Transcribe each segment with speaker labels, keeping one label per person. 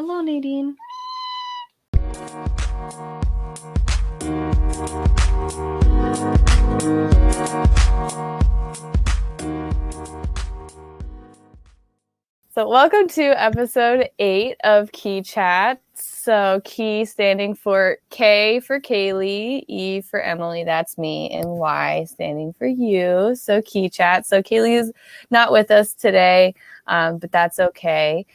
Speaker 1: Hello, Nadine. So welcome to episode 8 of Key Chat. So Key standing for K for Kaylee, E for Emily, that's me, and Y standing for you. So Key Chat. So Kaylee is not with us today, but that's okay.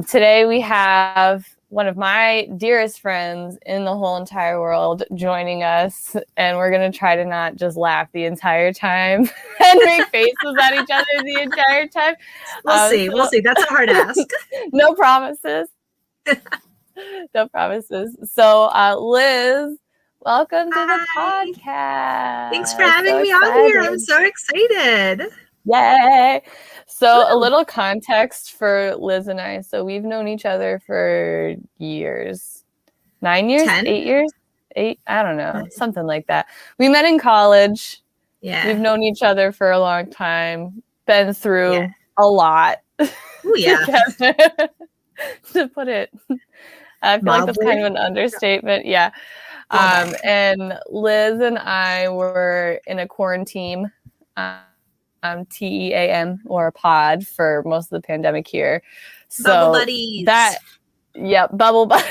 Speaker 1: Today we have one of my dearest friends in the whole entire world joining us, and we're going to try to not just laugh the entire time and make faces at each other the entire time.
Speaker 2: We'll see. That's a hard ask.
Speaker 1: No promises. No promises. So, Liz, welcome to the podcast.
Speaker 2: Thanks for having me on here. I'm so excited.
Speaker 1: Yay. So a little context for Liz and I. So we've known each other for years. 9 years?
Speaker 2: 10?
Speaker 1: 8 years? 8? I don't know. Something like that. We met in college.
Speaker 2: Yeah.
Speaker 1: We've known each other for a long time. Been through a lot.
Speaker 2: Oh, yeah.
Speaker 1: To put it. I feel like that's kind of an understatement. Yeah. And Liz and I were in a quarantine. TEAM or a pod for most of the pandemic here. So
Speaker 2: bubble buddies.
Speaker 1: Bubble buddies.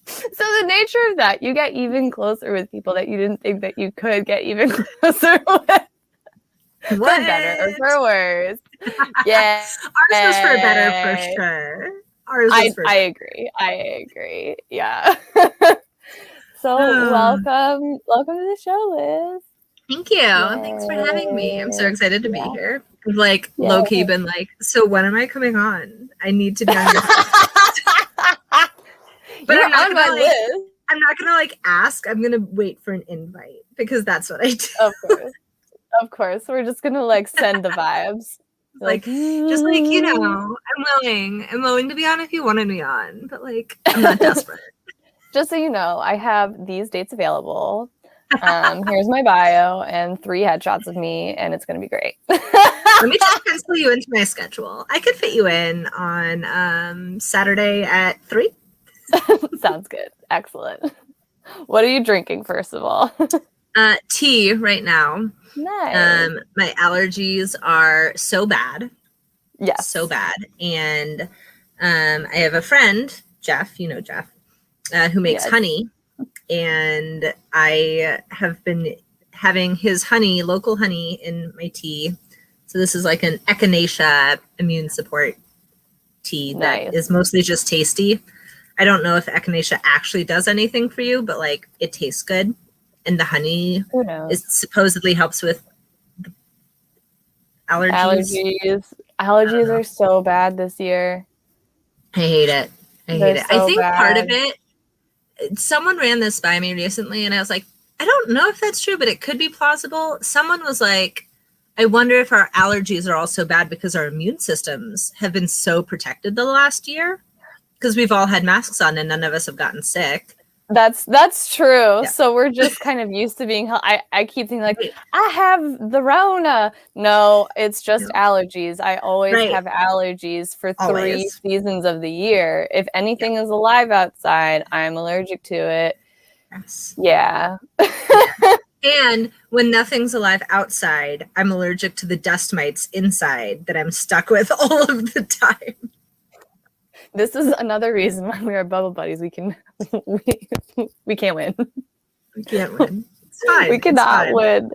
Speaker 1: So the nature of that, you get even closer with people that you didn't think that you could get even closer with. For better or for worse. Yeah.
Speaker 2: Ours was for better for sure. Ours was for
Speaker 1: I agree. Yeah. So welcome to the show, Liz.
Speaker 2: Thank you.
Speaker 1: Yay.
Speaker 2: Thanks for having me. I'm so excited to be here. I've low-key been like, so when am I coming on? I need to be on your podcast. But I'm not gonna ask. I'm gonna wait for an invite because that's what I do.
Speaker 1: Of course. We're just gonna send the vibes.
Speaker 2: Just I'm willing to be on if you wanted me on, but I'm not desperate.
Speaker 1: Just so you know, I have these dates available. Here's my bio and 3 headshots of me, and it's gonna be great.
Speaker 2: Let me just pencil you into my schedule. I could fit you in on Saturday at 3.
Speaker 1: Sounds good. Excellent. What are you drinking, first of all?
Speaker 2: Tea right now.
Speaker 1: Nice.
Speaker 2: My allergies are so bad.
Speaker 1: Yes.
Speaker 2: So bad. And I have a friend, Jeff, you know Jeff, who makes honey. And I have been having his honey, local honey, in my tea. So this is like an echinacea immune support tea that is mostly just tasty. I don't know if echinacea actually does anything for you, but it tastes good. And the honey supposedly helps with allergies.
Speaker 1: Allergies are so bad this year.
Speaker 2: I hate it. I think part of it, someone ran this by me recently, and I was like, I don't know if that's true, but it could be plausible. Someone was like, I wonder if our allergies are all so bad because our immune systems have been so protected the last year because we've all had masks on and none of us have gotten sick.
Speaker 1: That's true.
Speaker 2: Yeah.
Speaker 1: So we're just kind of used to being I keep thinking I have the Rona. No, it's just allergies. I always have allergies for 3 seasons of the year. If anything is alive outside, I'm allergic to it.
Speaker 2: Yes.
Speaker 1: Yeah.
Speaker 2: And when nothing's alive outside, I'm allergic to the dust mites inside that I'm stuck with all of the time.
Speaker 1: This is another reason why we are bubble buddies. We can't win.
Speaker 2: We can't win. It's fine.
Speaker 1: We cannot win.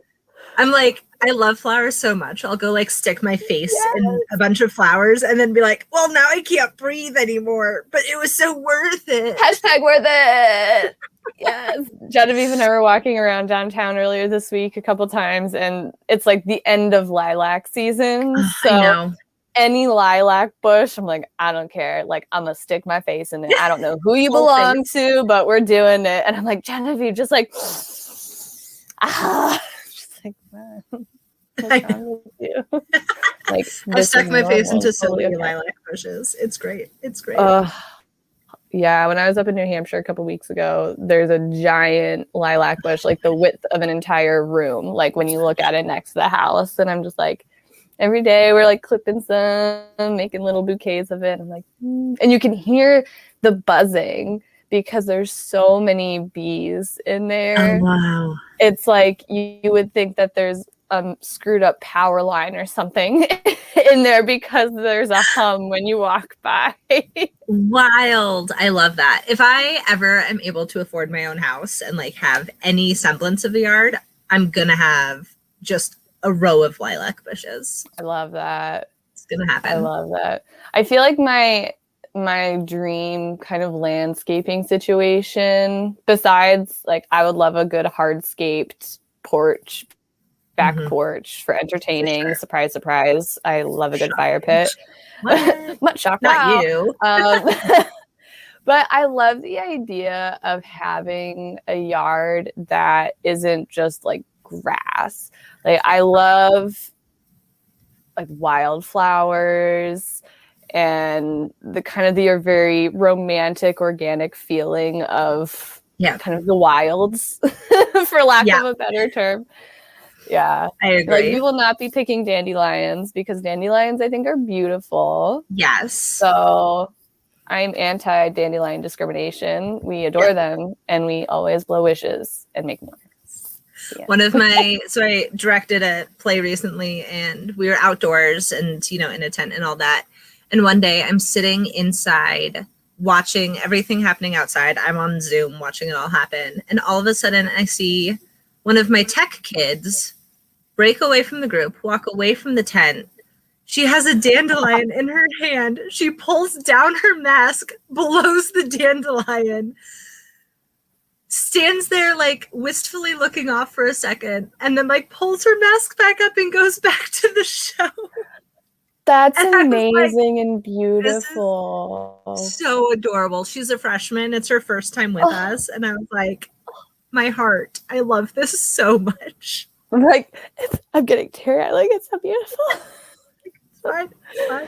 Speaker 2: I'm I love flowers so much. I'll go stick my face in a bunch of flowers and then be like, well, now I can't breathe anymore, but it was so worth it.
Speaker 1: # worth it. Yes. Genevieve and I were walking around downtown earlier this week a couple times, and it's the end of lilac season. So
Speaker 2: I know.
Speaker 1: Any lilac bush, I'm I don't care. I'm gonna stick my face in it. I don't know who you belong to, but we're doing it. And I'm Genevieve, just just what's wrong with you?
Speaker 2: I stuck my face into so many lilac bushes. It's great.
Speaker 1: Yeah, when I was up in New Hampshire a couple weeks ago, there's a giant lilac bush, the width of an entire room, when you look at it next to the house. And I'm just Every day we're like clipping some, making little bouquets of it. I'm like, and you can hear the buzzing because there's so many bees in there.
Speaker 2: Oh, wow.
Speaker 1: It's like you would think that there's a screwed up power line or something in there because there's a hum when you walk by.
Speaker 2: Wild. I love that. If I ever am able to afford my own house and like have any semblance of a yard, I'm gonna have just a row of lilac bushes.
Speaker 1: I love that.
Speaker 2: It's gonna happen.
Speaker 1: I love that. I feel like my dream kind of landscaping situation, besides like I would love a good hardscaped porch, back porch for entertaining. For sure. Surprise. I love a good fire pit. Much shock.
Speaker 2: Not you.
Speaker 1: But I love the idea of having a yard that isn't just like grass. Like I love like wildflowers and the kind of the very romantic, organic feeling of kind of the wilds, for lack of a better term. Yeah.
Speaker 2: I agree.
Speaker 1: Like we will not be picking dandelions because dandelions I think are beautiful.
Speaker 2: Yes.
Speaker 1: So I'm anti-dandelion discrimination. We adore them and we always blow wishes and make more.
Speaker 2: Yeah. So I directed a play recently and we were outdoors and, in a tent and all that. And one day I'm sitting inside watching everything happening outside. I'm on Zoom watching it all happen. And all of a sudden I see one of my tech kids break away from the group, walk away from the tent. She has a dandelion in her hand. She pulls down her mask, blows the dandelion, stands there like wistfully looking off for a second, and then like pulls her mask back up and goes back to the show.
Speaker 1: That's amazing and beautiful.
Speaker 2: So adorable. She's a freshman. It's her first time with us. And I was like, my heart, I love this so much.
Speaker 1: I'm like, I'm getting teary-eyed. Like, it's so beautiful.
Speaker 2: It's fine.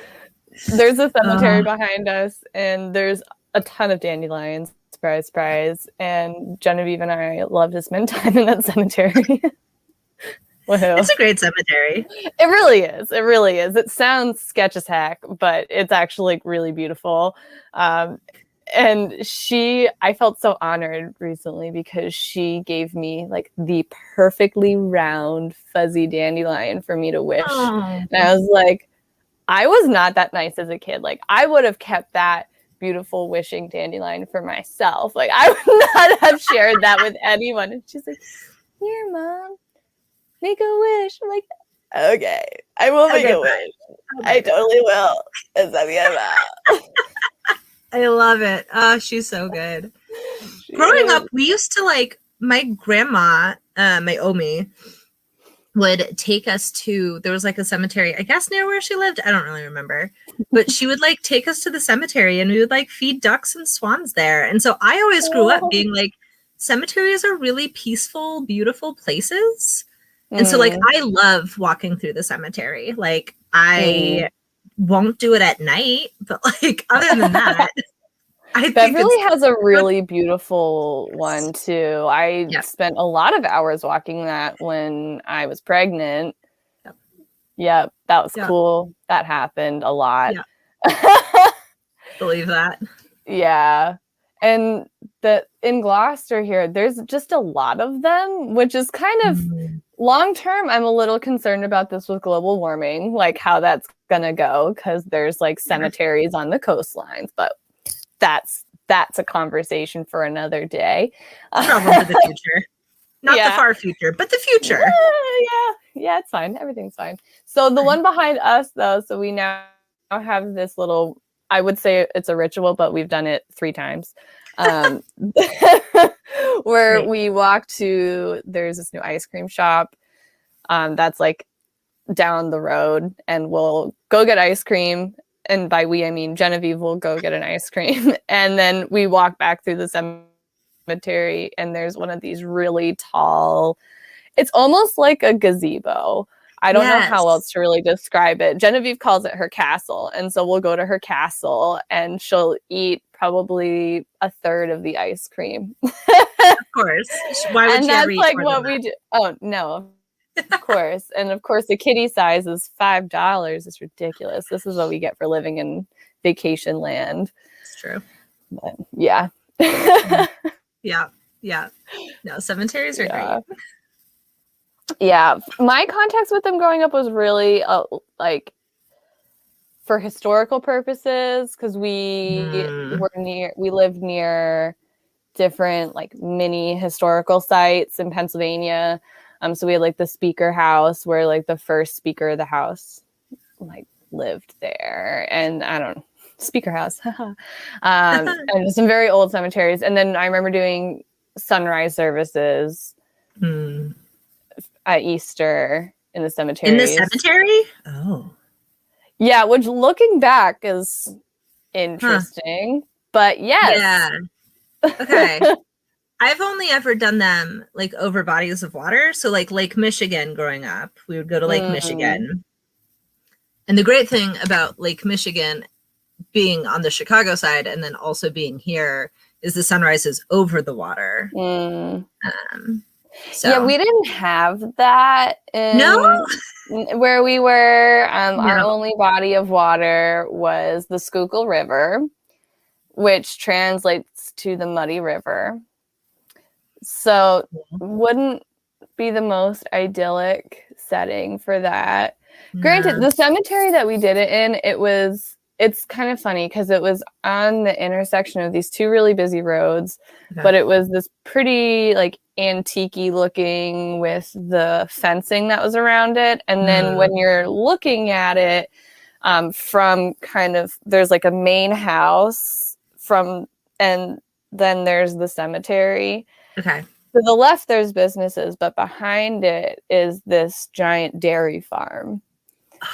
Speaker 1: There's a cemetery behind us, and there's a ton of dandelions. Surprise. And Genevieve and I love to spend time in that cemetery.
Speaker 2: It's a great cemetery.
Speaker 1: It really is. It sounds sketch as heck, but it's actually really beautiful. And I felt so honored recently because she gave me like the perfectly round, fuzzy dandelion for me to wish. And I was like, I was not that nice as a kid. Like I would have kept that beautiful wishing dandelion for myself. Like I would not have shared that with anyone. And she's like, here, Mom, make a wish. I'm like, okay, I will make a wish. I totally will.
Speaker 2: I love it. Oh, she's so good. Growing up, we used to like, my grandma, my Omi, would take us to, there was like a cemetery, I guess near where she lived. I don't really remember. But she would like take us to the cemetery and we would like feed ducks and swans there. And so I always grew up being like, cemeteries are really peaceful, beautiful places. And so like, I love walking through the cemetery. Like I won't do it at night, but like other than that, I think
Speaker 1: Beverly has a really beautiful one too. I spent a lot of hours walking that when I was pregnant. Yep, that was cool. That happened a lot.
Speaker 2: Believe that.
Speaker 1: Yeah. And in Gloucester here, there's just a lot of them, which is kind of long term. I'm a little concerned about this with global warming, like how that's gonna go, because there's like cemeteries on the coastlines, but that's a conversation for another day.
Speaker 2: Problem for the future. Not the far future, but the future.
Speaker 1: Yeah, it's fine. Everything's fine. So the one behind us, though, so we now have this little, I would say it's a ritual, but we've done it 3 times. Where we walk to, there's this new ice cream shop that's like down the road, and we'll go get ice cream. And by we, I mean Genevieve will go get an ice cream. And then we walk back through the cemetery, and there's one of these really tall, it's almost like a gazebo. I don't know how else to really describe it. Genevieve calls it her castle. And so we'll go to her castle and she'll eat probably a third of the ice cream.
Speaker 2: Of course. Why would
Speaker 1: and
Speaker 2: you
Speaker 1: that's
Speaker 2: ever eat
Speaker 1: like
Speaker 2: more
Speaker 1: what
Speaker 2: than
Speaker 1: we do. Oh, no. Of course. And of course, the kitty size is $5. It's ridiculous. This is what we get for living in vacation land.
Speaker 2: It's true.
Speaker 1: But yeah.
Speaker 2: Yeah. No, cemeteries are great.
Speaker 1: Yeah. My contacts with them growing up was really like for historical purposes, because we lived near different like mini historical sites in Pennsylvania. So we had like the Speaker House, where like the first Speaker of the House like lived there, and I don't know, Speaker House, and some very old cemeteries. And then I remember doing sunrise services at Easter in the cemetery.
Speaker 2: In the cemetery? Oh,
Speaker 1: yeah. Which, looking back, is interesting. But yes,
Speaker 2: yeah. Okay. I've only ever done them like over bodies of water. So like Lake Michigan growing up, we would go to Lake Michigan. And the great thing about Lake Michigan being on the Chicago side and then also being here is the sunrise is over the water. So.
Speaker 1: Yeah, we didn't have that where we were. Our only body of water was the Schuylkill River, which translates to the Muddy River. So wouldn't be the most idyllic setting for that. Granted, the cemetery that we did it in, it's kind of funny because it was on the intersection of these two really busy roads, but it was this pretty like antique-y looking with the fencing that was around it. And then when you're looking at it from kind of, there's like a main house and then there's the cemetery.
Speaker 2: Okay.
Speaker 1: To the left, there's businesses, but behind it is this giant dairy farm.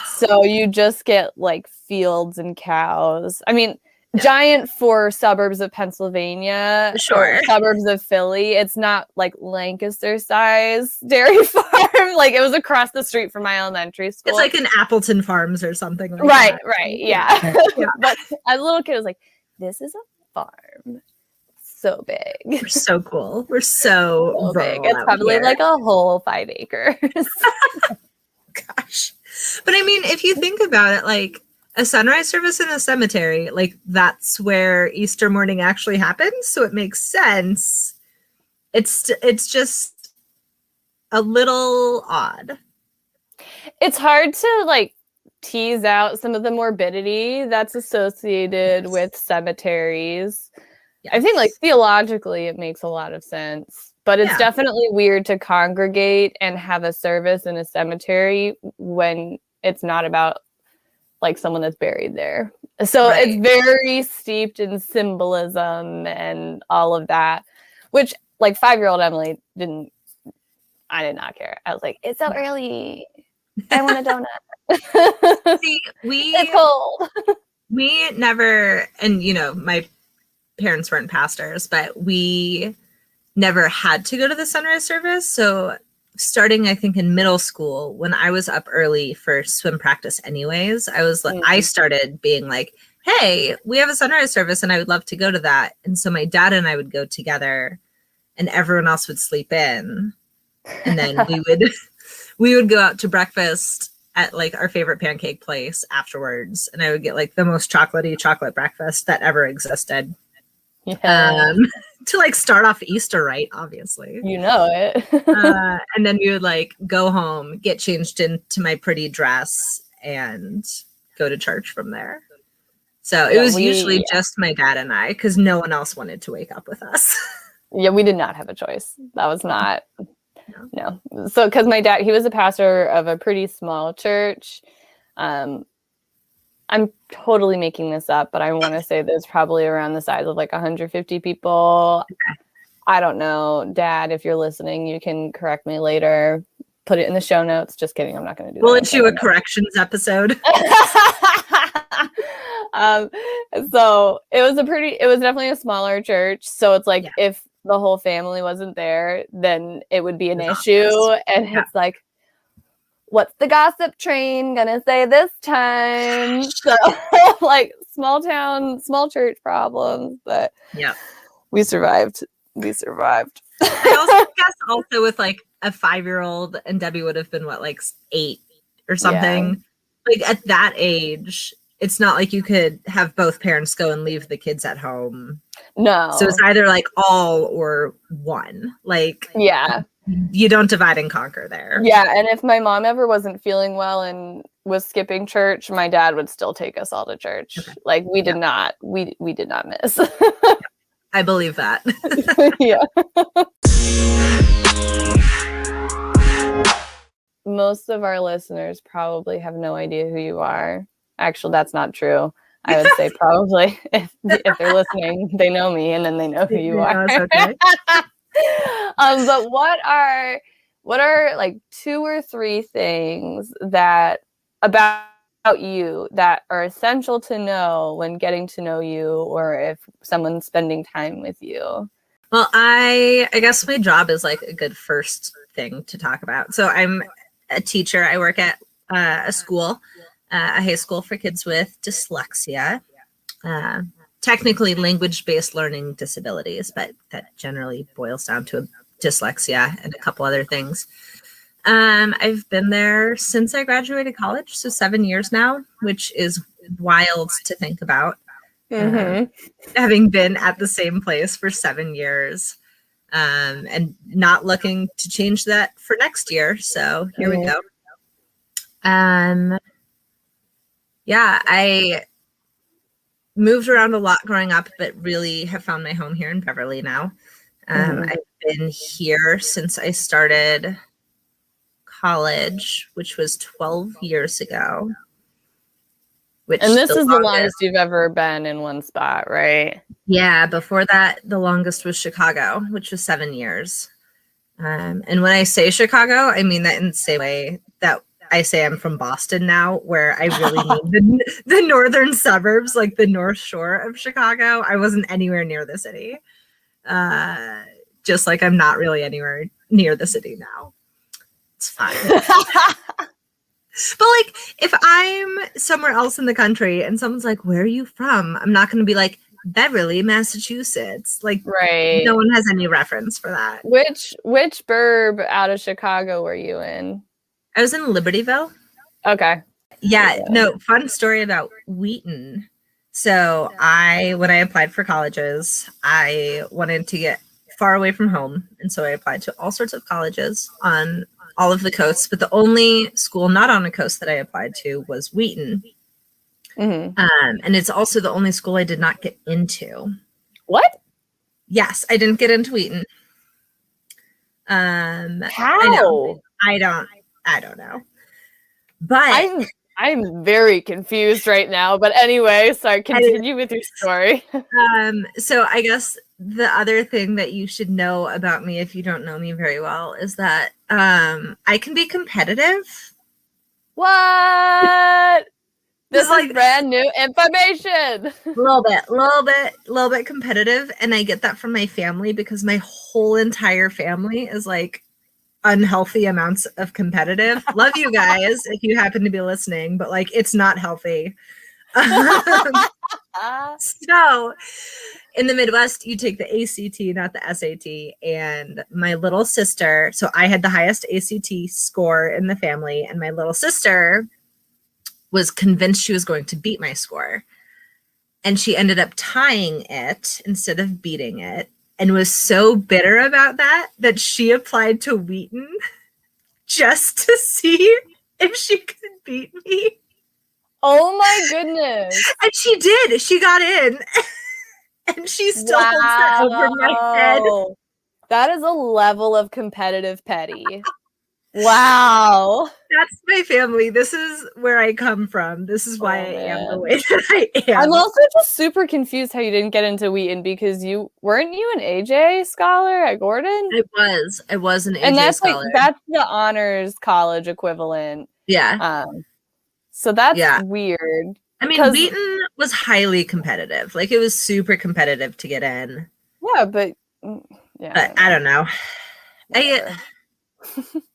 Speaker 1: So you just get like fields and cows. I mean, giant for suburbs of Pennsylvania, or suburbs of Philly. It's not like Lancaster size dairy farm. Like it was across the street from my elementary school.
Speaker 2: It's like an Appleton Farms or something like that.
Speaker 1: Right. Yeah. But as a little kid, I was like, this is a farm. So big.
Speaker 2: We're so cool. We're so
Speaker 1: big. It's probably here. Like a whole 5 acres.
Speaker 2: Gosh. But I mean, if you think about it, like a sunrise service in a cemetery, like that's where Easter morning actually happens. So it makes sense. It's just a little odd.
Speaker 1: It's hard to like tease out some of the morbidity that's associated with cemeteries. Yes. I think like theologically it makes a lot of sense, but it's definitely weird to congregate and have a service in a cemetery when it's not about like someone that's buried there. So it's very steeped in symbolism and all of that, which like 5-year-old Emily I did not care. I was like, it's so early. I want a donut.
Speaker 2: See,
Speaker 1: it's cold.
Speaker 2: We never, and you know, my parents weren't pastors, but we never had to go to the sunrise service. So starting, I think, in middle school, when I was up early for swim practice anyways, I was like, I started being like, hey, we have a sunrise service and I would love to go to that. And so my dad and I would go together and everyone else would sleep in. And then we would go out to breakfast at like our favorite pancake place afterwards. And I would get like the most chocolatey chocolate breakfast that ever existed. To like start off Easter right, obviously.
Speaker 1: You know it.
Speaker 2: And then we would like go home, get changed into my pretty dress, and go to church from there. So it was usually just my dad and I, because no one else wanted to wake up with us.
Speaker 1: Yeah, we did not have a choice. That was not. No. So because my dad, he was a pastor of a pretty small church. I'm totally making this up, but I want to say there's probably around the size of like 150 people. Okay. I don't know. Dad, if you're listening, you can correct me later. Put it in the show notes. Just kidding. I'm not going to do that.
Speaker 2: We'll issue a corrections episode.
Speaker 1: So it was definitely a smaller church. So it's like if the whole family wasn't there, then it would be an issue. And it's like, what's the gossip train gonna say this time? So like small town, small church problems, but we survived. I
Speaker 2: also guess also with like a 5-year-old, and Debbie would have been what, like 8 or something. Like at that age, it's not like you could have both parents go and leave the kids at home.
Speaker 1: No.
Speaker 2: So it's either like all or one. Like,
Speaker 1: yeah,
Speaker 2: you don't divide and conquer there.
Speaker 1: Yeah, and if my mom ever wasn't feeling well and was skipping church, my dad would still take us all to church. Okay. Like we did not miss.
Speaker 2: I believe that.
Speaker 1: Yeah. Most of our listeners probably have no idea who you are. Actually, that's not true. I would say probably if they're listening, they know me and then they know who you are. Okay. But what are like 2 or 3 things that about you that are essential to know when getting to know you, or if someone's spending time with you?
Speaker 2: Well, I guess my job is like a good first thing to talk about. So I'm a teacher. I work at a school, a high school for kids with dyslexia. Technically language-based learning disabilities, but that generally boils down to dyslexia and a couple other things. I've been there since I graduated college, so 7 years now, which is wild to think about. Having been at the same place for 7 years, and not looking to change that for next year. So here we go. Yeah, I moved around a lot growing up, but really have found my home here in Beverly now. I've been here since I started college, which was 12 years ago.
Speaker 1: And this is the longest you've ever been in one spot, right?
Speaker 2: Yeah, before that, the longest was Chicago, which was 7 years. And when I say Chicago, I mean that in the same way that I say I'm from Boston now, where I really mean the northern suburbs, like the North Shore of Chicago. I wasn't anywhere near the city. Just like I'm not really anywhere near the city now. It's fine. But like, if I'm somewhere else in the country and someone's like, "Where are you from?" I'm not going to be like, Beverly, Massachusetts. Like,
Speaker 1: right.
Speaker 2: No one has any reference for that.
Speaker 1: Which burb out of Chicago were you in?
Speaker 2: I was in Libertyville.
Speaker 1: Okay.
Speaker 2: Yeah, no, fun story about Wheaton. So when I applied for colleges, I wanted to get far away from home. And so I applied to all sorts of colleges on all of the coasts. But the only school not on a coast that I applied to was Wheaton. And it's also the only school I did not get into.
Speaker 1: What?
Speaker 2: Yes, I didn't get into Wheaton.
Speaker 1: How?
Speaker 2: I don't know. But
Speaker 1: I'm very confused right now. But anyway, sorry, continue with your story.
Speaker 2: So I guess the other thing that you should know about me, if you don't know me very well, is that I can be competitive.
Speaker 1: What? This is like brand new information.
Speaker 2: A little bit competitive. And I get that from my family because my whole entire family is like unhealthy amounts of competitive. Love you guys if you happen to be listening, but like it's not healthy. So in the Midwest, you take the ACT, not the SAT. And my little sister, so I had the highest ACT score in the family, and my little sister was convinced she was going to beat my score. And she ended up tying it instead of beating it, and was so bitter about that she applied to Wheaton just to see if she could beat me.
Speaker 1: Oh my goodness.
Speaker 2: And she did. She got in. And she still holds that over my head.
Speaker 1: That is a level of competitive petty. Wow.
Speaker 2: That's my family. This is where I come from. This is why I am the way that I am.
Speaker 1: I'm also just super confused how you didn't get into Wheaton, because weren't you an AJ scholar at Gordon?
Speaker 2: I was an AJ scholar.
Speaker 1: And that's the honors college equivalent.
Speaker 2: Yeah.
Speaker 1: So that's weird.
Speaker 2: I mean, Wheaton was highly competitive. Like, it was super competitive to get in.
Speaker 1: Yeah, but
Speaker 2: I don't know.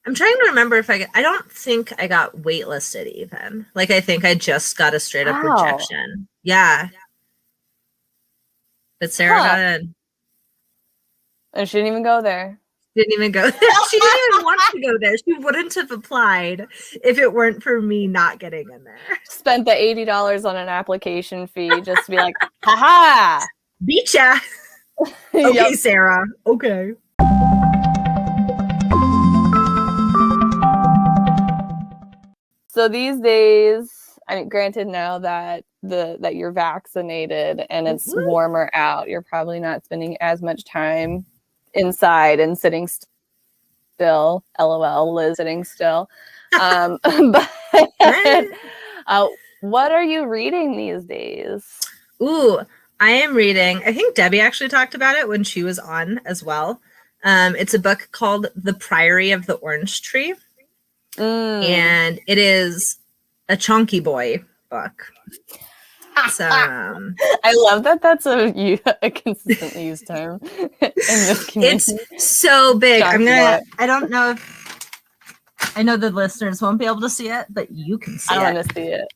Speaker 2: I'm trying to remember if I don't think I got waitlisted even. Like, I think I just got a straight up rejection. Yeah. But Sarah got in.
Speaker 1: And she didn't even go there.
Speaker 2: Didn't even go there. She didn't even want to go there. She wouldn't have applied if it weren't for me not getting in there.
Speaker 1: Spent the $80 on an application fee just to be like, haha!
Speaker 2: Beat ya! Okay, yep. Sarah. Okay.
Speaker 1: So these days, I mean, granted now that that you're vaccinated and it's warmer out, you're probably not spending as much time inside and sitting still. LOL, Liz sitting still. But what are you reading these days?
Speaker 2: Ooh, I am reading, I think Debbie actually talked about it when she was on as well. It's a book called The Priory of the Orange Tree. And it is a chunky boy book. So,
Speaker 1: I love that that's a consistently used term in this community.
Speaker 2: It's so big. I don't know if I know the listeners won't be able to see it, but you can see it.
Speaker 1: I want to see it.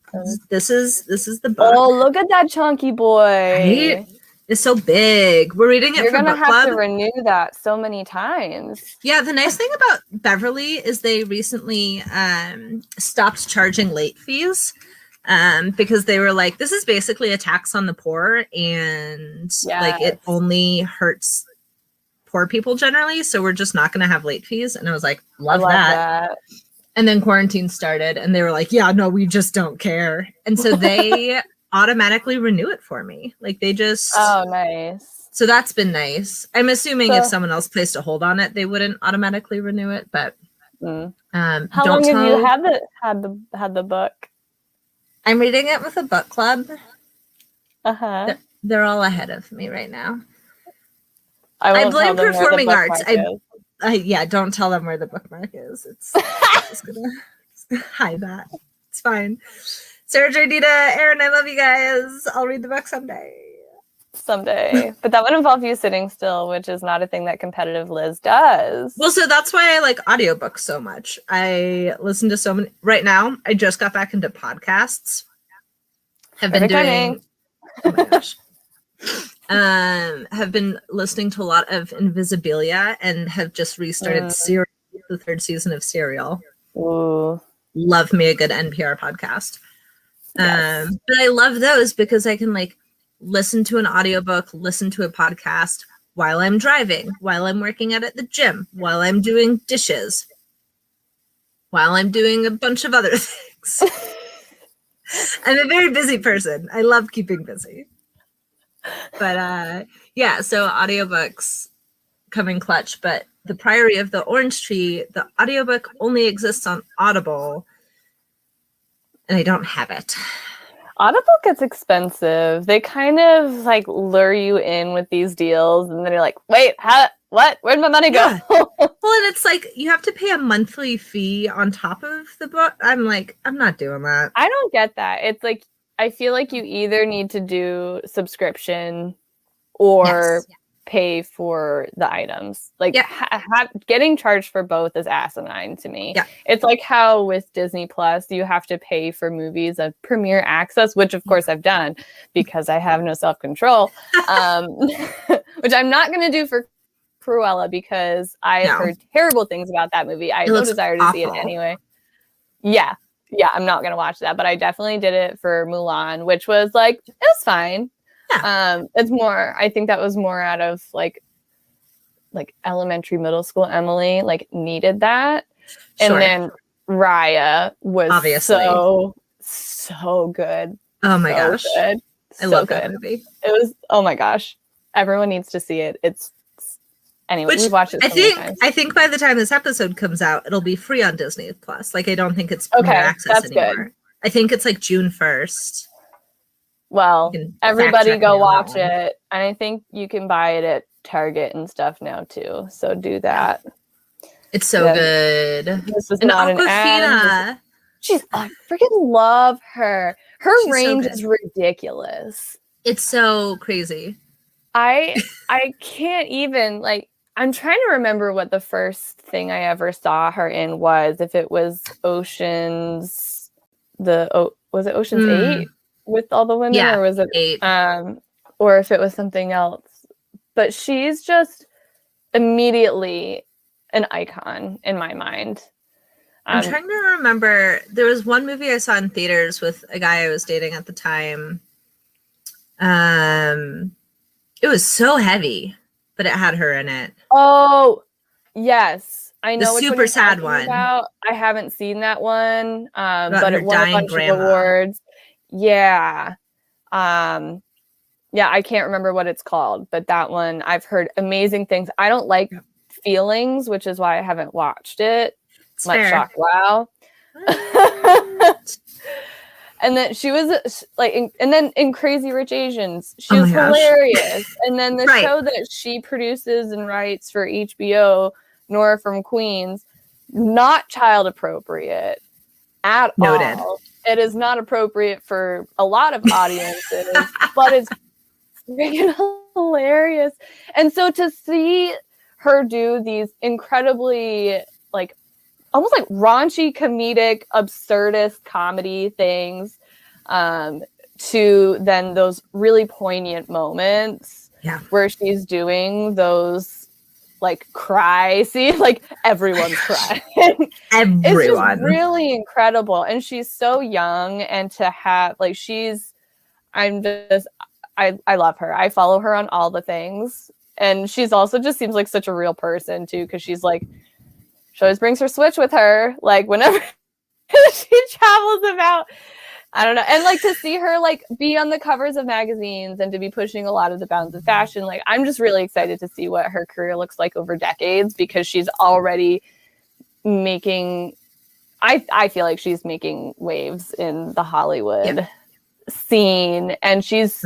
Speaker 2: This is the book.
Speaker 1: Oh, look at that chunky boy.
Speaker 2: Right? It's so big. We're reading it. You're gonna
Speaker 1: have to renew that so many times.
Speaker 2: Yeah, the nice thing about Beverly is they recently stopped charging late fees because they were like, this is basically a tax on the poor, and like it only hurts poor people generally, so we're just not going to have late fees. And I was like, love that. And then quarantine started, and they were like, yeah, no, we just don't care. And so they automatically renew it for me. Like they just
Speaker 1: nice.
Speaker 2: So that's been nice. I'm assuming if someone else placed a hold on it, they wouldn't automatically renew it. But
Speaker 1: how long have you had the book?
Speaker 2: I'm reading it with a book club.
Speaker 1: They're
Speaker 2: all ahead of me right now. I blame performing arts. Don't tell them where the bookmark is. It's just gonna hide that. It's fine. Sarah, Jardita, Aaron, I love you guys. I'll read the book someday.
Speaker 1: But that would involve you sitting still, which is not a thing that competitive Liz does.
Speaker 2: Well, so that's why I like audiobooks so much. I listen to so many. Right now, I just got back into podcasts. Have been doing. Oh my gosh. Have been listening to a lot of Invisibilia and have just restarted Serial, the 3rd season of Serial.
Speaker 1: Ooh.
Speaker 2: Love me a good NPR podcast.
Speaker 1: Yes.
Speaker 2: But I love those because I can like listen to an audiobook, listen to a podcast while I'm driving, while I'm working out at the gym, while I'm doing dishes, while I'm doing a bunch of other things. I'm a very busy person. I love keeping busy. But so audiobooks come in clutch. But The Priory of the Orange Tree, the audiobook only exists on Audible, and I don't have it.
Speaker 1: Audible gets expensive. They kind of like lure you in with these deals, and then you're like, wait, what? Where'd my money go?
Speaker 2: Yeah. Well, and it's like you have to pay a monthly fee on top of the book. I'm like, I'm not doing that.
Speaker 1: I don't get that. It's like, I feel like you either need to do subscription or pay for the items. Like getting charged for both is asinine to me. Yeah. It's like how with Disney Plus, you have to pay for movies of premiere access, which of course I've done because I have no self-control, which I'm not going to do for Cruella because I have heard terrible things about that movie. I have no desire to see it anyway. Yeah, I'm not going to watch that, but I definitely did it for Mulan, which was like, it was fine. Yeah. It's more, I think that was more out of like elementary, middle school Emily like needed that. And then Raya was obviously so good.
Speaker 2: Oh my gosh.
Speaker 1: Good.
Speaker 2: I love that movie.
Speaker 1: It was, oh my gosh. Everyone needs to see it. Anyway, we watched it.
Speaker 2: I think by the time this episode comes out, it'll be free on Disney Plus. Like I don't think it's premiere access anymore. Good. I think it's like June 1st.
Speaker 1: Well, everybody go watch it. And I think you can buy it at Target and stuff now too. So do that.
Speaker 2: It's so good.
Speaker 1: This is not an ad. I freaking love her. Her range is ridiculous.
Speaker 2: It's so crazy.
Speaker 1: I can't even I'm trying to remember what the first thing I ever saw her in was. If it was Ocean's, was it Ocean's 8 with all the women, or was it
Speaker 2: 8?
Speaker 1: Or if it was something else. But she's just immediately an icon in my mind.
Speaker 2: I'm trying to remember. There was one movie I saw in theaters with a guy I was dating at the time. It was so heavy, but it had her in it.
Speaker 1: Oh, yes. I know
Speaker 2: the
Speaker 1: which
Speaker 2: super
Speaker 1: one you're
Speaker 2: sad
Speaker 1: talking
Speaker 2: one
Speaker 1: about. I haven't seen that one,
Speaker 2: about
Speaker 1: but
Speaker 2: her
Speaker 1: it won a
Speaker 2: dying
Speaker 1: bunch
Speaker 2: grandma.
Speaker 1: of awards. Yeah. Yeah, I can't remember what it's called, but that one, I've heard amazing things. I don't like Feelings, which is why I haven't watched it.
Speaker 2: It's
Speaker 1: Much
Speaker 2: fair.
Speaker 1: shock, wow. And then she was like, and then in Crazy Rich Asians, she was hilarious. And then the show that she produces and writes for HBO, Nora from Queens, not child appropriate at all. It is not appropriate for a lot of audiences, but it's freaking hilarious. And so to see her do these incredibly like almost like raunchy, comedic, absurdist comedy things, to then those really poignant moments where she's doing those like cry scene, like everyone's crying.
Speaker 2: Everyone.
Speaker 1: It's just really incredible. And she's so young, and to have like I love her. I follow her on all the things. And she's also just seems like such a real person too, because she's like, she always brings her Switch with her, like whenever she travels about. I don't know. And like to see her like be on the covers of magazines and to be pushing a lot of the bounds of fashion. Like I'm just really excited to see what her career looks like over decades, because she's already making, I feel like she's making waves in the Hollywood scene, and she's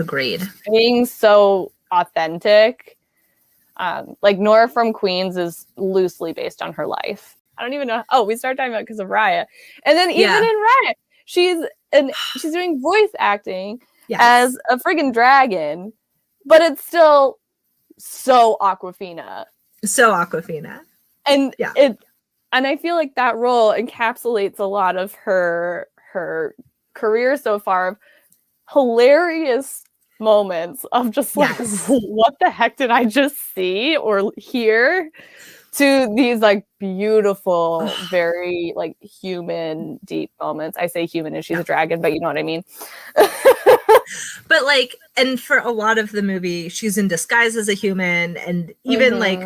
Speaker 1: being so authentic. Like Nora from Queens is loosely based on her life. I don't even know. Oh, we started talking about because of Raya. And then even in Raya, she's doing voice acting as a friggin' dragon, but it's still so Awkwafina. And and I feel like that role encapsulates a lot of her career so far, of hilarious moments of just like, what the heck did I just see or hear, to these like beautiful, very like human, deep moments. I say human and she's a dragon, but you know what I mean.
Speaker 2: But like, and for a lot of the movie, she's in disguise as a human, and even like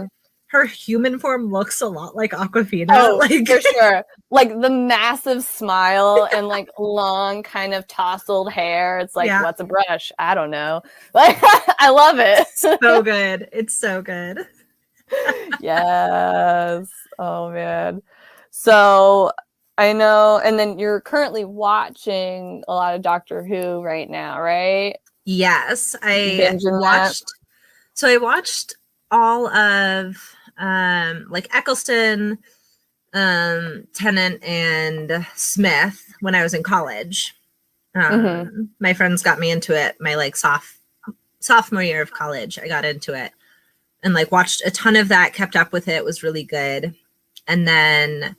Speaker 2: her human form looks a lot like Awkwafina.
Speaker 1: Oh,
Speaker 2: like
Speaker 1: for sure. Like the massive smile and like long kind of tousled hair. It's like, what's a brush? I don't know. Like, I love it.
Speaker 2: So good. It's so good.
Speaker 1: Yes. Oh man. So I know, and then you're currently watching a lot of Doctor Who right now, right?
Speaker 2: Yes, I watched. So I watched all of like Eccleston, Tennant, and Smith when I was in college. My friends got me into it. My like sophomore year of college, I got into it and like watched a ton of that. Kept up with it. It was really good. And then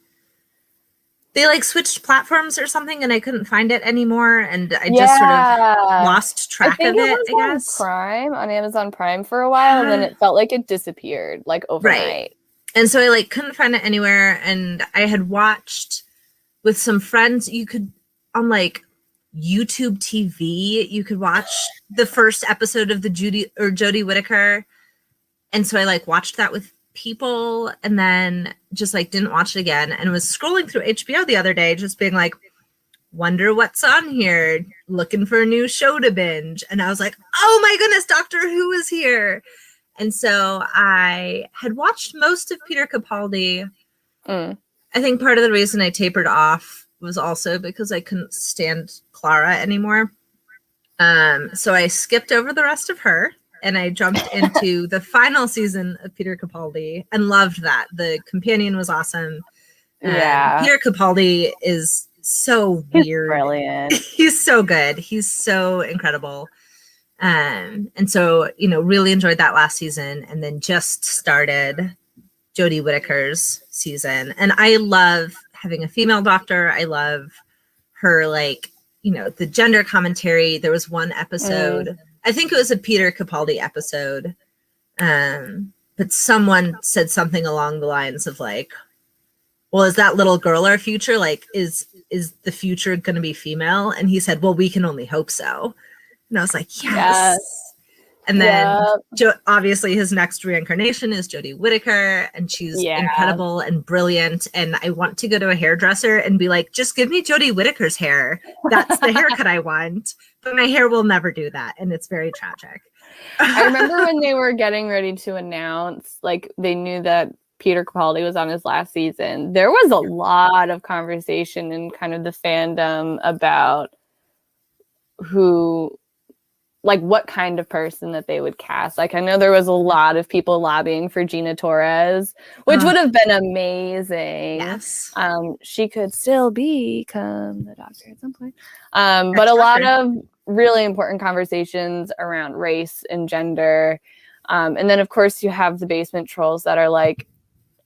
Speaker 2: they like switched platforms or something, and I couldn't find it anymore, and I just sort of lost track of it. I guess
Speaker 1: on Amazon Prime for a while, and then it felt like it disappeared like overnight.
Speaker 2: Right. And so I like couldn't find it anywhere, and I had watched with some friends. You could on like YouTube TV, you could watch the first episode of the Jodie Whittaker, and so I like watched that with people, and then just like didn't watch it again, and was scrolling through HBO the other day just being like, wonder what's on here, looking for a new show to binge, and I was like, oh my goodness, Doctor Who is here. And so I had watched most of Peter Capaldi. I think part of the reason I tapered off was also because I couldn't stand Clara anymore, so I skipped over the rest of her. And I jumped into the final season of Peter Capaldi and loved that. The companion was awesome. Peter Capaldi is so weird.
Speaker 1: Brilliant.
Speaker 2: He's so good. He's so incredible. And so, you know, really enjoyed that last season, and then just started Jodie Whittaker's season. And I love having a female doctor. I love her, like, you know, the gender commentary. There was one episode, I think it was a Peter Capaldi episode, but someone said something along the lines of like, well, is that little girl our future? Like, is the future going to be female? And he said, well, we can only hope so. And I was like, yes. And then obviously his next reincarnation is Jodie Whittaker, and she's incredible and brilliant. And I want to go to a hairdresser and be like, just give me Jodie Whittaker's hair. That's the haircut I want. But my hair will never do that. And it's very tragic.
Speaker 1: I remember when they were getting ready to announce, like they knew that Peter Capaldi was on his last season. There was a lot of conversation in kind of the fandom about who, like what kind of person that they would cast. Like I know there was a lot of people lobbying for Gina Torres, which would have been amazing.
Speaker 2: Yes.
Speaker 1: She could still become the Doctor at some point. But a lot of really important conversations around race and gender. And then of course you have the basement trolls that are like,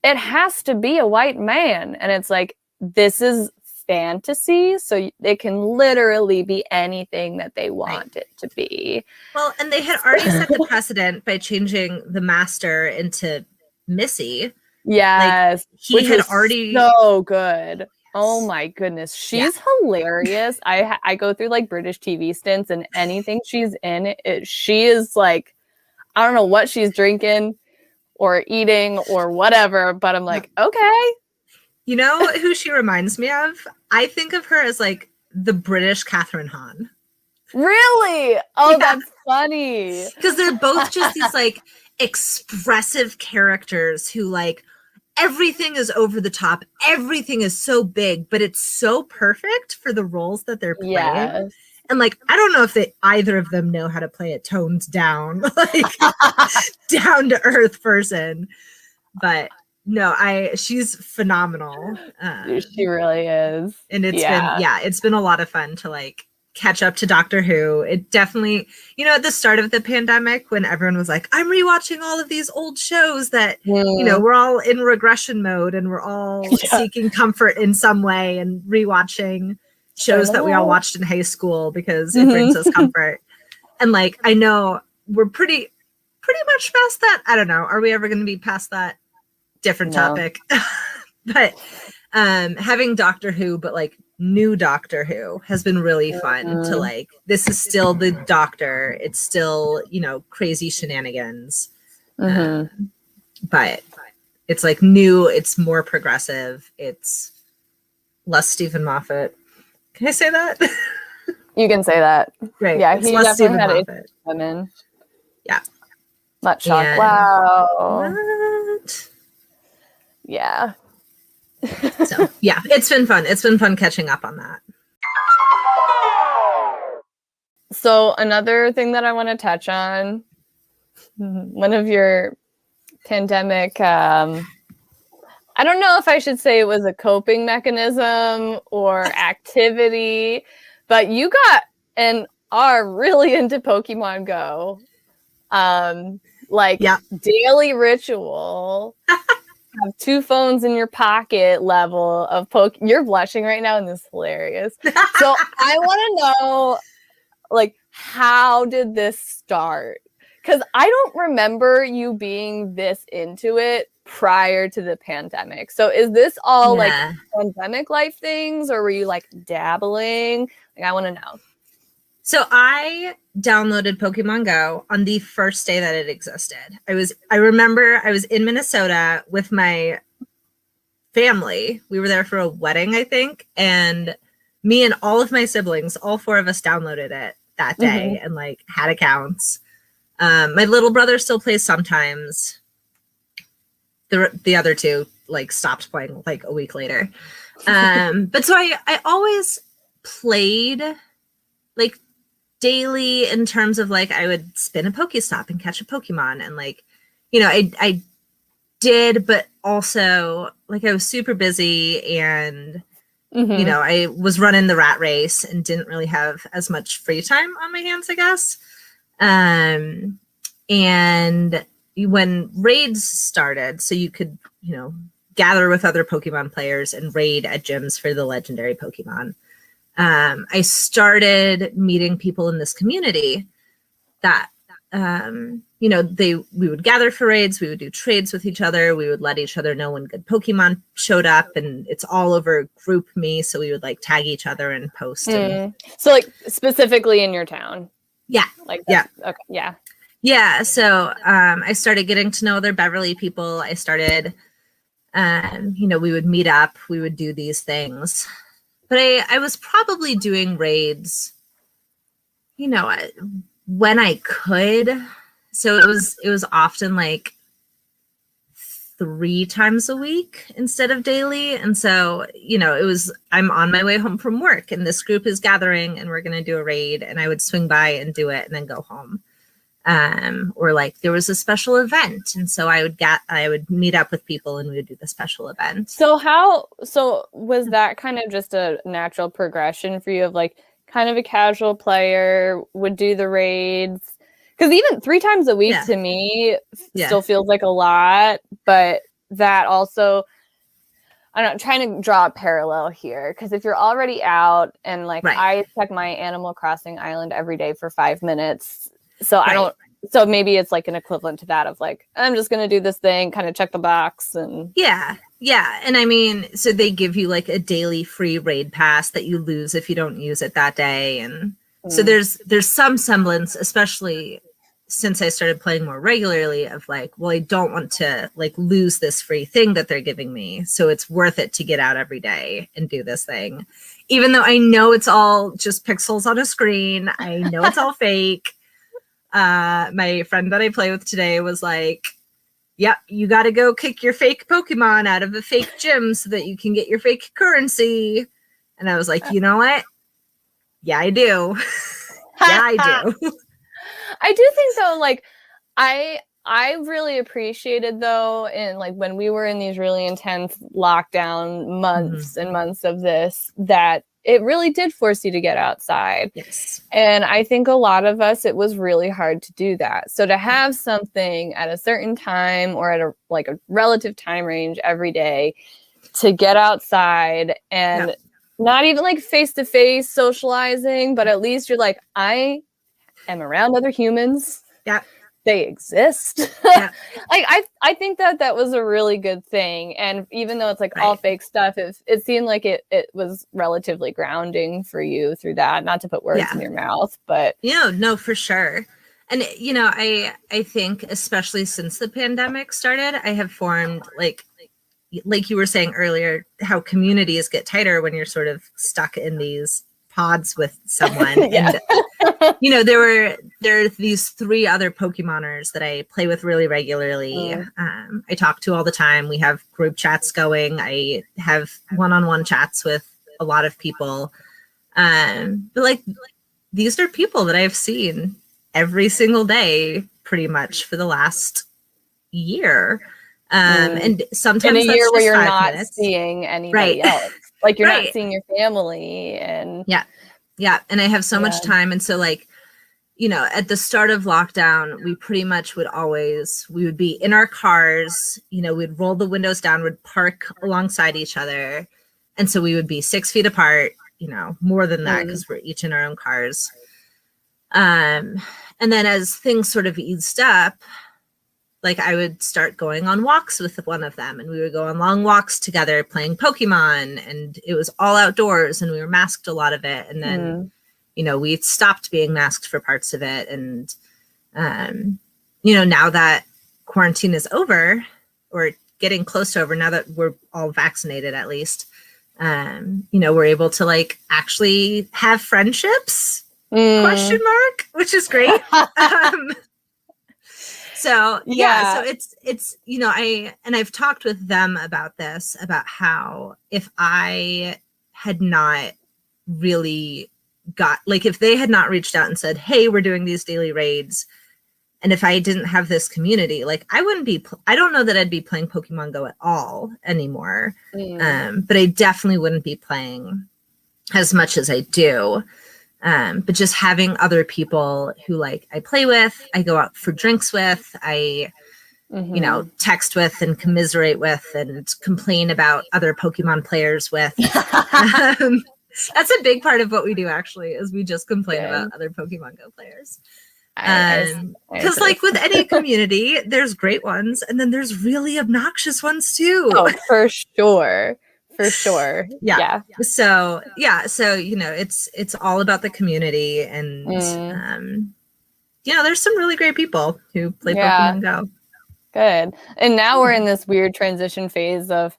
Speaker 1: it has to be a white man. And it's like, this is fantasy, so it can literally be anything that they want it to be.
Speaker 2: Well, and they had already set the precedent by changing the Master into Missy.
Speaker 1: Yes,
Speaker 2: like, he had already
Speaker 1: so good. Yes. Oh my goodness, she's hilarious. I go through like British TV stints, and anything she's in, she is like, I don't know what she's drinking or eating or whatever, but I'm like, okay.
Speaker 2: You know who she reminds me of? I think of her as like the British Catherine Hahn.
Speaker 1: Really? Oh, that's funny.
Speaker 2: Because they're both just these like expressive characters who like everything is over the top. Everything is so big, but it's so perfect for the roles that they're playing. Yes. And like, I don't know if either of them know how to play a toned down, like down to earth person, but no, she's phenomenal.
Speaker 1: She really is.
Speaker 2: And it's been a lot of fun to like catch up to Doctor Who. It definitely, at the start of the pandemic when everyone was like, I'm rewatching all of these old shows that, we're all in regression mode and we're all seeking comfort in some way and rewatching shows that we all watched in high school because it brings us comfort. And like, I know we're pretty much past that. I don't know. Are we ever going to be past that? Different topic. But having Doctor Who, but like new Doctor Who has been really fun to like, this is still the Doctor. It's still, crazy shenanigans. But it's like new, it's more progressive. It's less Stephen Moffat. Can I say that?
Speaker 1: You can say that.
Speaker 2: Right.
Speaker 1: Yeah,
Speaker 2: it's
Speaker 1: he
Speaker 2: less
Speaker 1: definitely
Speaker 2: Stephen
Speaker 1: had
Speaker 2: Moffat.
Speaker 1: Women.
Speaker 2: Yeah.
Speaker 1: Not shocked. Wow.
Speaker 2: What?
Speaker 1: Yeah.
Speaker 2: So yeah, it's been fun. It's been fun catching up on that.
Speaker 1: So another thing that I want to touch on, one of your pandemic, I don't know if I should say it was a coping mechanism or activity, but you got and are really into Pokemon Go. Daily ritual. Have two phones in your pocket level of You're blushing right now, and this is hilarious. So I want to know, like, how did this start? Because I don't remember you being this into it prior to the pandemic. So is this all like pandemic life things, or were you like dabbling? Like, I want to know.
Speaker 2: So I downloaded Pokemon Go on the first day that it existed. I remember I was in Minnesota with my family. We were there for a wedding, I think. And me and all of my siblings, all four of us downloaded it that day and like had accounts. My little brother still plays sometimes. The other two like stopped playing like a week later. But so I always played like daily in terms of like I would spin a Pokestop and catch a Pokemon, and like I did, but also like I was super busy and I was running the rat race and didn't really have as much free time on my hands, I guess. And when raids started, so you could gather with other Pokemon players and raid at gyms for the legendary Pokemon. I started meeting people in this community that you know, we would gather for raids, we would do trades with each other, we would let each other know when good Pokemon showed up, and it's all over Group Me, so we would like tag each other and post. And...
Speaker 1: So like specifically in your town?
Speaker 2: Yeah.
Speaker 1: Like
Speaker 2: yeah.
Speaker 1: Okay. Yeah.
Speaker 2: Yeah. So I started getting to know other Beverly people. I started, you know, we would meet up, we would do these things. But I was probably doing raids, you know, when I could. So it was often like 3 times a week instead of daily. And so, you know, I'm on my way home from work and this group is gathering and we're going to do a raid, and I would swing by and do it and then go home. Or like there was a special event, and so I would meet up with people and we would do the special event.
Speaker 1: So was that kind of just a natural progression for you of like kind of a casual player, would do the raids? Because even 3 times a week to me still feels like a lot, but that also, I don't know, I'm trying to draw a parallel here, because if you're already out and like I check my Animal Crossing island every day for 5 minutes, so so maybe it's like an equivalent to that of like, I'm just going to do this thing, kind of check the box. And
Speaker 2: yeah. And I mean, so they give you like a daily free raid pass that you lose if you don't use it that day. And so there's some semblance, especially since I started playing more regularly, of like, well, I don't want to like lose this free thing that they're giving me. So it's worth it to get out every day and do this thing. Even though I know it's all just pixels on a screen. I know it's all fake. My friend that I play with today was like, yep, you got to go kick your fake Pokemon out of a fake gym so that you can get your fake currency. And I was like, you know what? Yeah, I do. Yeah, I do.
Speaker 1: I do think though, like I really appreciated though, in like when we were in these really intense lockdown months and months of this, that it really did force you to get outside.
Speaker 2: Yes.
Speaker 1: And I think a lot of us, it was really hard to do that. So to have something at a certain time or at a relative time range every day to get outside and not even like face-to-face socializing, but at least you're like, I am around other humans.
Speaker 2: Yeah.
Speaker 1: They exist.
Speaker 2: Yeah.
Speaker 1: Like I think that was a really good thing. And even though it's like all fake stuff, it seemed like it was relatively grounding for you through that. Not to put words in your mouth, but
Speaker 2: no, for sure. And you know, I think especially since the pandemic started, I have formed like you were saying earlier, how communities get tighter when you're sort of stuck in these pods with someone. And you know, there are these 3 other Pokemoners that I play with really regularly. I talk to all the time. We have group chats going. I have one-on-one chats with a lot of people. But like these are people that I've seen every single day pretty much for the last year. And sometimes
Speaker 1: in a year where you're not
Speaker 2: minutes.
Speaker 1: seeing anybody else. Like you're not seeing your family. And
Speaker 2: yeah. And I have so much time. And so like, you know, at the start of lockdown, we pretty much we would be in our cars, you know, we'd roll the windows down, would park alongside each other. And so we would be 6 feet apart, you know, more than that because we're each in our own cars. And then as things sort of eased up, like I would start going on walks with one of them, and we would go on long walks together playing Pokemon, and it was all outdoors and we were masked a lot of it. And then, you know, we stopped being masked for parts of it. And, you know, now that quarantine is over, or getting close to over, now that we're all vaccinated, at least, you know, we're able to like actually have friendships, question mark, which is great. So so it's, you know, I've talked with them about this, about how if I had not really if they had not reached out and said, hey, we're doing these daily raids, and if I didn't have this community, like I don't know that I'd be playing Pokemon Go at all anymore. But I definitely wouldn't be playing as much as I do. But just having other people who like I play with, I go out for drinks with, I, you know, text with and commiserate with and complain about other Pokemon players with. That's a big part of what we do, actually, is we just complain about other Pokemon Go players. Because like with any community, there's great ones, and then there's really obnoxious ones too.
Speaker 1: Oh, for sure. For sure.
Speaker 2: Yeah. So it's all about the community, and there's some really great people who play Pokemon Go.
Speaker 1: Good. And now we're in this weird transition phase of,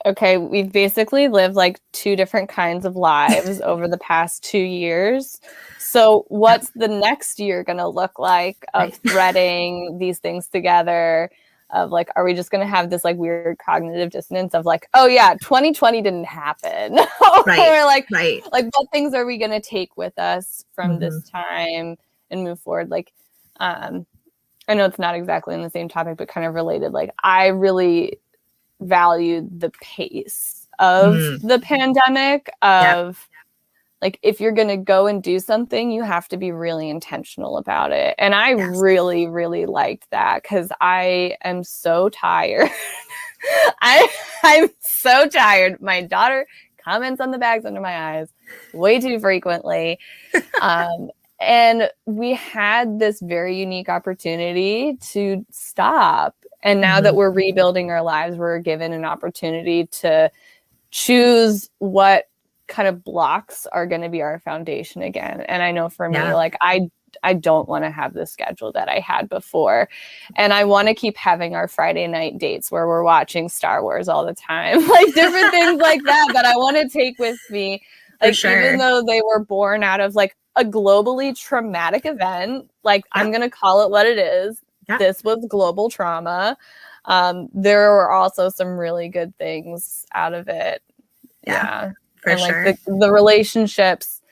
Speaker 1: okay, we've basically lived like two different kinds of lives over the past 2 years. So what's the next year going to look like of threading these things together? Of like, are we just going to have this like weird cognitive dissonance of like, oh yeah, 2020 didn't happen. Or like what things are we going to take with us from this time and move forward? Like, I know it's not exactly in the same topic, but kind of related. Like, I really valued the pace of the pandemic of like, if you're going to go and do something, you have to be really intentional about it. And I really, really liked that because I am so tired. I'm so tired. My daughter comments on the bags under my eyes way too frequently. And we had this very unique opportunity to stop. And now that we're rebuilding our lives, we're given an opportunity to choose what kind of blocks are going to be our foundation again. And I know for me, like I don't want to have the schedule that I had before. And I want to keep having our Friday night dates where we're watching Star Wars all the time, like different things like that I want to take with me. Like, even though they were born out of like a globally traumatic event, like I'm going to call it what it is. This was global trauma. There were also some really good things out of it.
Speaker 2: For
Speaker 1: and
Speaker 2: sure.
Speaker 1: like the relationships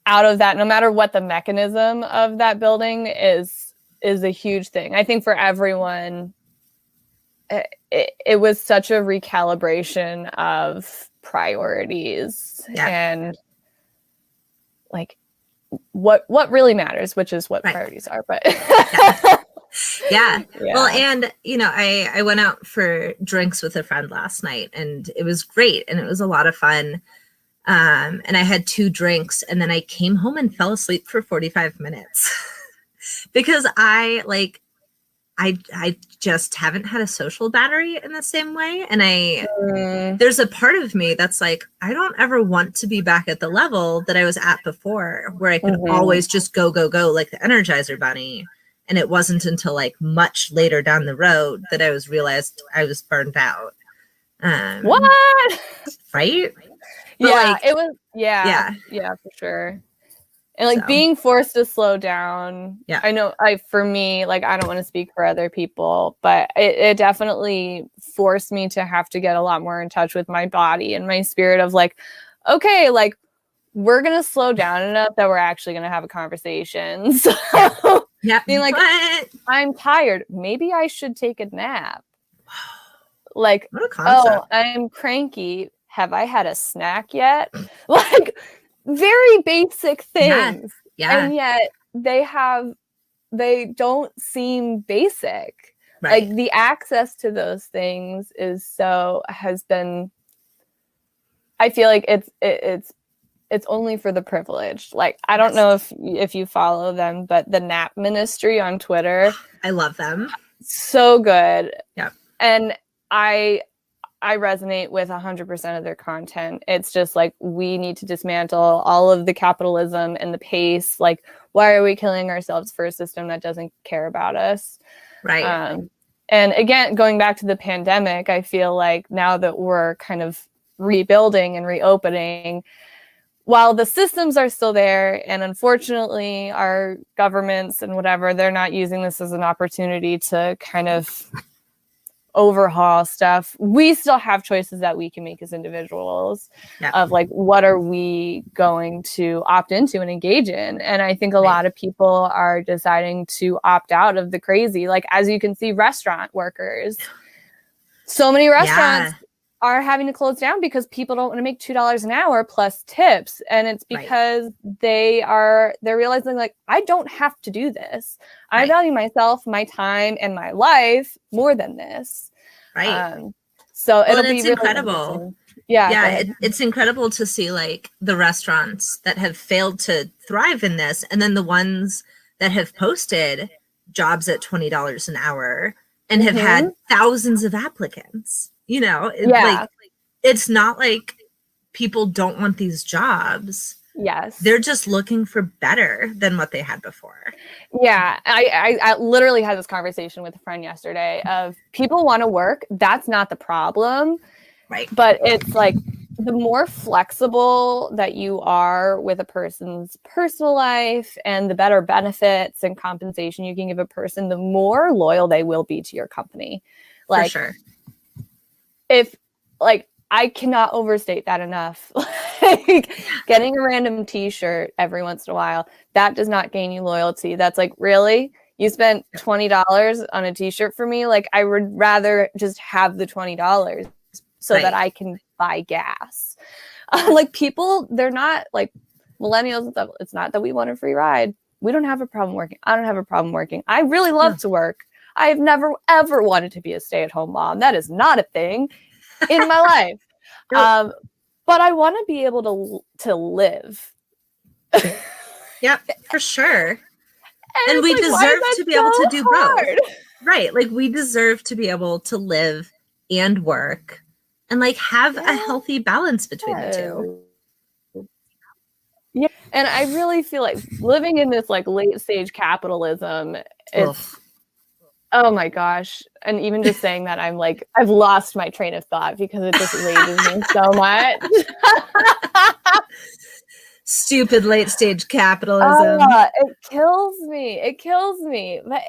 Speaker 1: out of that, no matter what the mechanism of that building is a huge thing. I think for everyone, it was such a recalibration of priorities and like what really matters, which is what priorities are. But
Speaker 2: well, and I went out for drinks with a friend last night, and it was great, and it was a lot of fun. And I had 2 drinks, and then I came home and fell asleep for 45 minutes because I just haven't had a social battery in the same way. And there's a part of me that's like, I don't ever want to be back at the level that I was at before, where I could always just go like the Energizer Bunny. And it wasn't until like much later down the road that I realized I was burned out.
Speaker 1: What?
Speaker 2: Right?
Speaker 1: But it was, for sure. And like being forced to slow down. I know for me, like, I don't want to speak for other people, but it definitely forced me to have to get a lot more in touch with my body and my spirit of like, okay, like we're going to slow down enough that we're actually going to have a conversation. So being like, I'm tired. Maybe I should take a nap. Like, oh, I'm cranky. Have I had a snack yet? Like, very basic things. And yet they don't seem basic. Like, the access to those things has been, I feel like it's only for the privileged. Like, I don't know if you follow them, but the Nap Ministry on Twitter.
Speaker 2: I love them.
Speaker 1: So good.
Speaker 2: Yeah.
Speaker 1: And I resonate with 100% of their content. It's just like, we need to dismantle all of the capitalism and the pace. Like, why are we killing ourselves for a system that doesn't care about us?
Speaker 2: Right.
Speaker 1: And again, going back to the pandemic, I feel like now that we're kind of rebuilding and reopening, while the systems are still there, and unfortunately our governments and whatever, they're not using this as an opportunity to kind of overhaul stuff, we still have choices that we can make as individuals of like, what are we going to opt into and engage in? And I think a lot of people are deciding to opt out of the crazy. Like, as you can see, restaurant workers, so many restaurants are having to close down because people don't want to make $2 an hour plus tips. And it's because they're realizing like, I don't have to do this. I value myself, my time, and my life more than this. So it'll be really
Speaker 2: incredible. It's incredible to see like the restaurants that have failed to thrive in this, and then the ones that have posted jobs at $20 an hour and have had thousands of applicants. You know, like, it's not like people don't want these jobs.
Speaker 1: Yes.
Speaker 2: They're just looking for better than what they had before.
Speaker 1: Yeah. I literally had this conversation with a friend yesterday of people want to work. That's not the problem.
Speaker 2: Right.
Speaker 1: But it's like the more flexible that you are with a person's personal life and the better benefits and compensation you can give a person, the more loyal they will be to your company. Like,
Speaker 2: for sure.
Speaker 1: If, like, I cannot overstate that enough. Like, getting a random t-shirt every once in a while, that does not gain you loyalty. That's like, really? You spent $20 on a t-shirt for me? Like, I would rather just have the $20 so that I can buy gas. Like, people, they're not like millennials and stuff. It's not that we want a free ride. We don't have a problem working. I don't have a problem working. I really love to work. I've never, ever wanted to be a stay-at-home mom. That is not a thing in my life. But I want to be able to live.
Speaker 2: Yep, for sure. And we deserve to be able to do both. Right. Like, we deserve to be able to live and work and like have a healthy balance between the two.
Speaker 1: Yeah. And I really feel like living in this like late stage capitalism, it's oh my gosh. And even just saying that, I'm like, I've lost my train of thought because it just rages me so much.
Speaker 2: Stupid late stage capitalism.
Speaker 1: It kills me. It kills me. But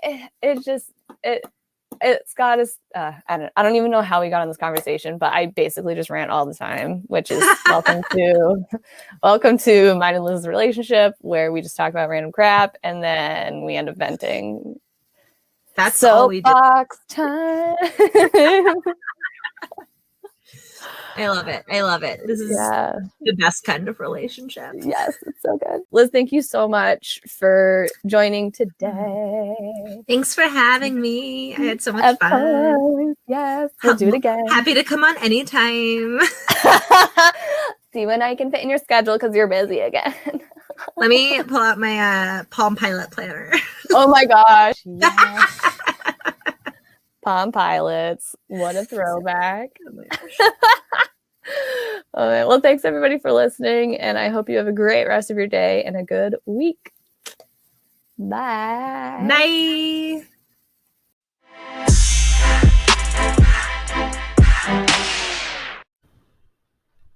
Speaker 1: it's got us. I don't even know how we got on this conversation, but I basically just rant all the time, which is welcome to mine and Liz's relationship, where we just talk about random crap and then we end up venting.
Speaker 2: That's all we do.
Speaker 1: Soapbox time.
Speaker 2: I love it. I love it. This is the best kind of relationship.
Speaker 1: Yes, it's so good. Liz, thank you so much for joining today.
Speaker 2: Thanks for having me. I had so much fun.
Speaker 1: Yes, we'll do it again.
Speaker 2: Happy to come on anytime.
Speaker 1: See when I can fit in your schedule because you're busy again.
Speaker 2: Let me pull out my Palm Pilot planner.
Speaker 1: Oh my gosh. Yes. Palm Pilots. What a throwback. Oh my gosh. All right. Well, thanks everybody for listening, and I hope you have a great rest of your day and a good week. Bye.
Speaker 2: Bye.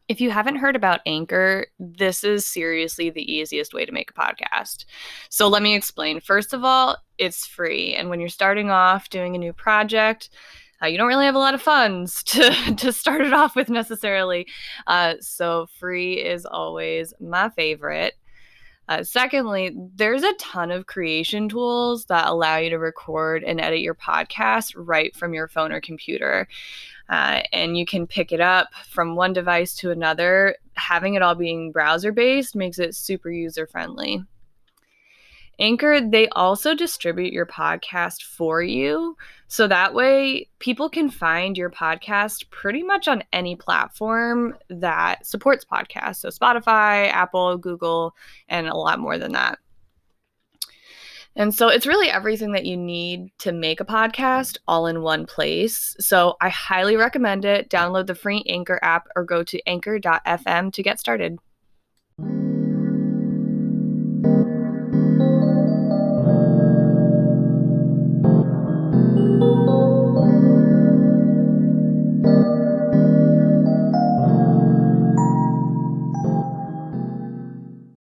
Speaker 1: If you haven't heard about Anchor, this is seriously the easiest way to make a podcast. So let me explain. First of all, it's free. And when you're starting off doing a new project, you don't really have a lot of funds to start it off with necessarily. So free is always my favorite. Secondly, there's a ton of creation tools that allow you to record and edit your podcast right from your phone or computer. And you can pick it up from one device to another. Having it all being browser-based makes it super user-friendly. Anchor, they also distribute your podcast for you. So that way people can find your podcast pretty much on any platform that supports podcasts. So Spotify, Apple, Google, and a lot more than that. And so it's really everything that you need to make a podcast all in one place. So I highly recommend it. Download the free Anchor app or go to anchor.fm to get started.